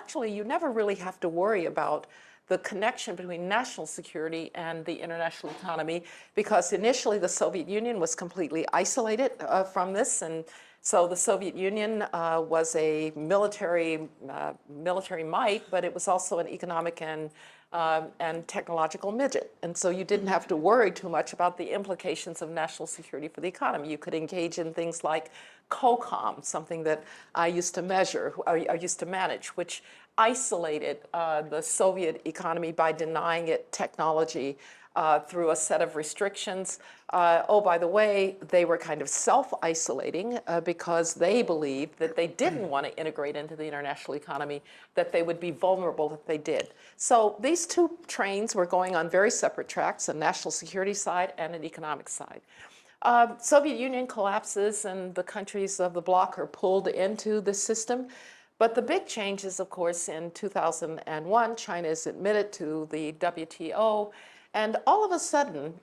actually, you never really have to worry about the connection between national security and the international economy, because initially the Soviet Union was completely isolated from this, and so the Soviet Union was a military might, but it was also an economic and technological midget. And so you didn't have to worry too much about the implications of national security for the economy. You could engage in things like COCOM, something that I used to measure, I used to manage, which isolated the Soviet economy by denying it technology through a set of restrictions. Oh, by the way, they were kind of self-isolating because they believed that they didn't want to integrate into the international economy, that they would be vulnerable if they did. So these two trains were going on very separate tracks, a national security side and an economic side. Soviet Union collapses and the countries of the bloc are pulled into the system. But the big change is, of course, in 2001, China is admitted to the WTO. And all of a sudden,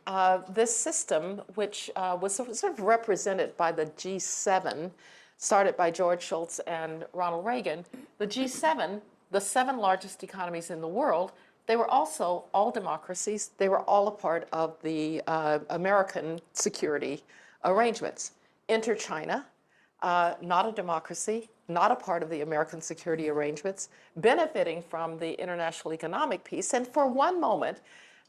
this system, which was sort of represented by the G7, started by George Shultz and Ronald Reagan, the G7, the 7 largest economies in the world, they were also all democracies. They were all a part of the American security arrangements. Enter China, not a democracy, not a part of the American security arrangements, benefiting from the international economic piece. And for one moment,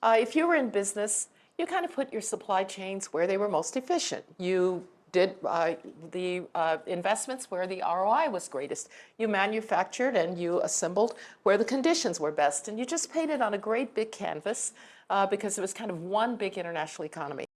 if you were in business, you kind of put your supply chains where they were most efficient. You did the investments where the ROI was greatest. You manufactured and you assembled where the conditions were best. And you just painted on a great big canvas because it was kind of one big international economy.